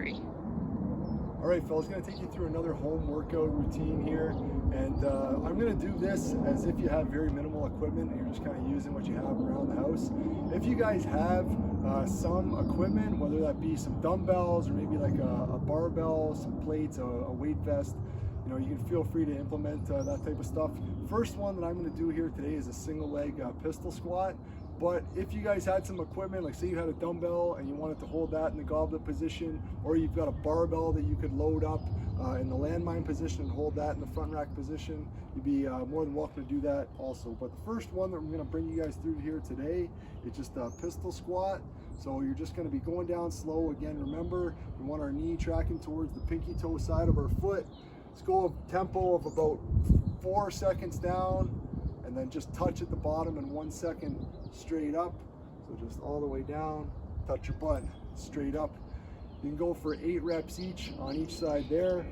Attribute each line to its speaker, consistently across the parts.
Speaker 1: 3.
Speaker 2: All right, fellas, going to take you through another home workout routine here, and I'm going to do this as if you have very minimal equipment and you're just kind of using what you have around the house. If you guys have some equipment, whether that be some dumbbells or maybe like a barbell, some plates, a weight vest, you know, you can feel free to implement that type of stuff. First one that I'm going to do here today is a single leg pistol squat. But if you guys had some equipment, like say you had a dumbbell and you wanted to hold that in the goblet position, or you've got a barbell that you could load up in the landmine position and hold that in the front rack position, you'd be more than welcome to do that also. But the first one that I'm going to bring you guys through here today is just a pistol squat. So you're just going to be going down slow. Again, remember, we want our knee tracking towards the pinky toe side of our foot. Let's go a tempo of about 4 seconds down, and then just touch at the bottom in 1 second straight up. So just all the way down, touch your butt, straight up. You can go for 8 reps each on each side there.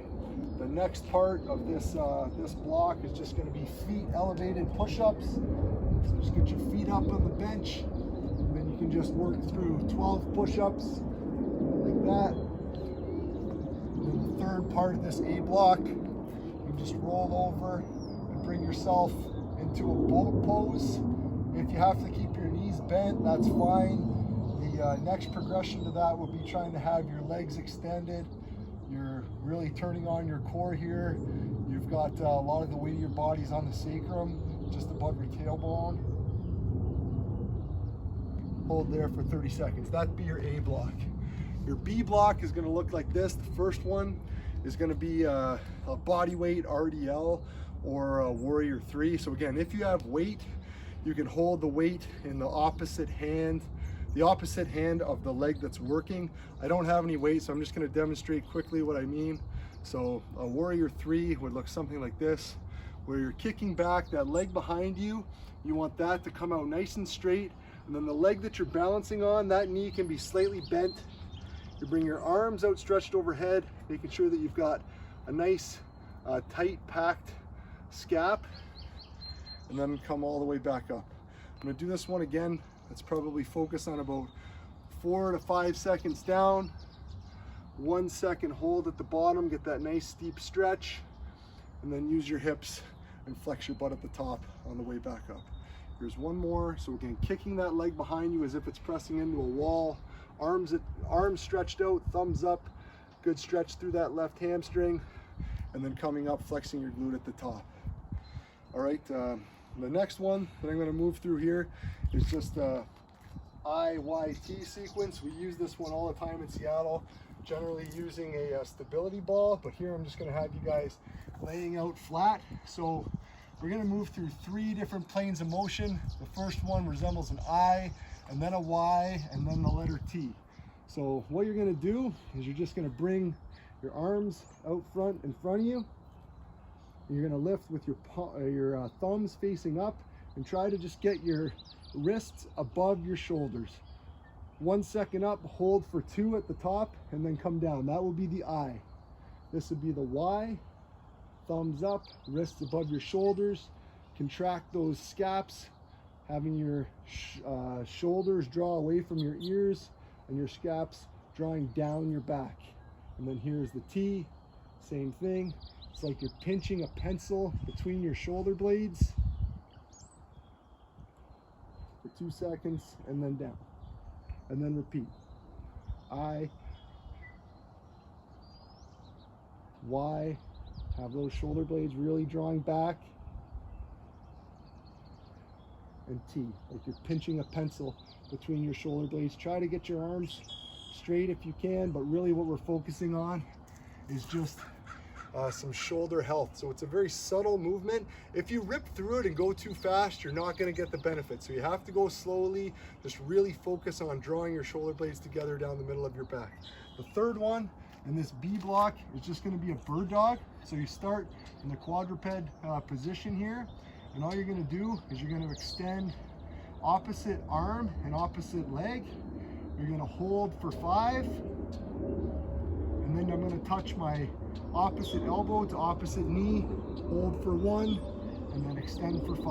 Speaker 2: The next part of this this block is just going to be feet elevated push-ups. So just get your feet up on the bench, and then you can just work through 12 push-ups like that. And then the third part of this A block, you just roll over and bring yourself into a boat pose. If you have to keep your knees bent, that's fine. The next progression to that will be trying to have your legs extended. You're really turning on your core here. You've got a lot of the weight of your body's on the sacrum, just above your tailbone. Hold there for 30 seconds. That'd be your A block. Your B block is going to look like this. The first one is going to be a body weight RDL or a Warrior 3. So again, if you have weight, you can hold the weight in the opposite hand of the leg that's working. I don't have any weight, so I'm just going to demonstrate quickly what I mean. So a Warrior 3 would look something like this, where you're kicking back that leg behind you. You want that to come out nice and straight, and then the leg that you're balancing on, that knee can be slightly bent. You bring your arms outstretched overhead, making sure that you've got a nice tight packed scap, and then come all the way back up. I'm going to do this one again. Let's probably focus on about 4 to 5 seconds down. 1 second hold at the bottom, get that nice steep stretch, and then use your hips and flex your butt at the top on the way back up. Here's one more. So again, kicking that leg behind you as if it's pressing into a wall. Arms stretched out, thumbs up, good stretch through that left hamstring, and then coming up, flexing your glute at the top. All right, the next one that I'm going to move through here is just a IYT sequence. We use this one all the time in Seattle, generally using a stability ball, but here I'm just going to have you guys laying out flat. So we're going to move through 3 different planes of motion. The first one resembles an I, and then a Y, and then the letter T. So what you're going to do is you're just going to bring your arms out front in front of you. You're going to lift with your thumbs facing up and try to just get your wrists above your shoulders. 1 second up, hold for 2 at the top, and then come down. That will be the I. This would be the Y. Thumbs up, wrists above your shoulders. Contract those scaps, having your shoulders draw away from your ears and your scaps drawing down your back. And then here's the T, same thing. It's like you're pinching a pencil between your shoulder blades for 2 seconds, and then down. And then repeat. I, Y, have those shoulder blades really drawing back, and T, like you're pinching a pencil between your shoulder blades. Try to get your arms straight if you can, but really what we're focusing on is just some shoulder health. So it's a very subtle movement. If you rip through it and go too fast, you're not going to get the benefit. So you have to go slowly, just really focus on drawing your shoulder blades together down the middle of your back. The third one in this B block is just going to be a bird dog. So you start in the quadruped position here, and all you're going to do is you're going to extend opposite arm and opposite leg. You're going to hold for 5, and then I'm going to touch my opposite elbow to opposite knee, hold for 1, and then extend for 5.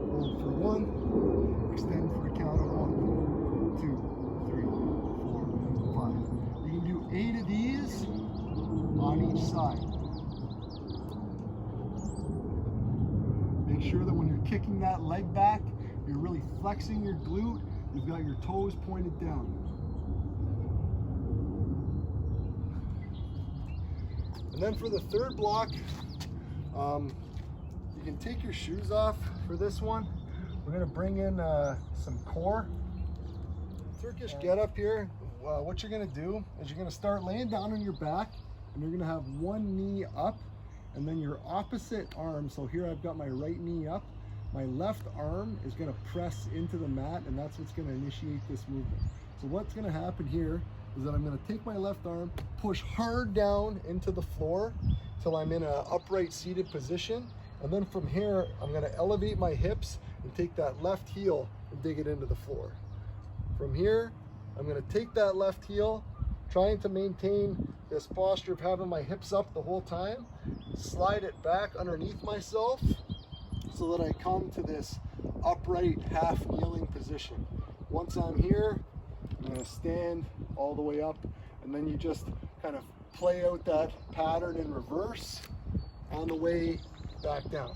Speaker 2: Hold for 1, extend for a count of 1, 2, 3, 4, each side. Make sure that when you're kicking that leg back, you're really flexing your glute. You've got your toes pointed down. And then for the third block, you can take your shoes off for this one. We're gonna bring in some core. Turkish get up here. What you're gonna do is you're gonna start laying down on your back, and you're gonna have one knee up, and then your opposite arm. So here I've got my right knee up. My left arm is gonna press into the mat, and that's what's gonna initiate this movement. So what's gonna happen here is that I'm gonna take my left arm, push hard down into the floor till I'm in an upright seated position. And then from here, I'm gonna elevate my hips and take that left heel and dig it into the floor. From here, I'm gonna take that left heel, trying to maintain this posture of having my hips up the whole time, slide it back underneath myself so that I come to this upright half kneeling position. Once I'm here, I'm gonna stand all the way up, and then you just kind of play out that pattern in reverse on the way back down.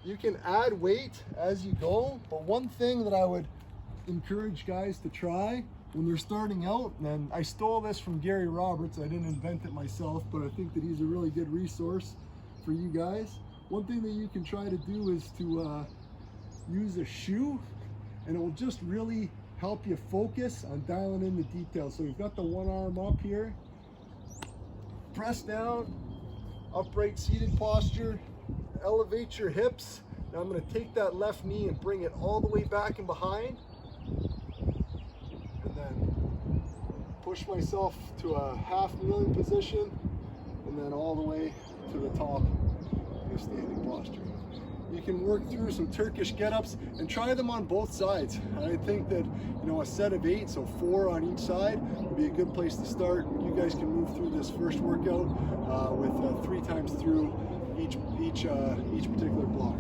Speaker 2: You can add weight as you go, but one thing that I would encourage guys to try when they're starting out, and I stole this from Gary Roberts, I didn't invent it myself, but I think that he's a really good resource for you guys. One thing that you can try to do is to use a shoe, and it will just really help you focus on dialing in the details. So you've got the one arm up here, press down, upright seated posture, elevate your hips. Now I'm going to take that left knee and bring it all the way back and behind, and then push myself to a half kneeling position, and then all the way to the top in a standing posture. You can work through some Turkish get-ups and try them on both sides. I think that, you know, a set of 8, so 4 on each side, would be a good place to start. You guys can move through this first workout with 3 times through each particular block.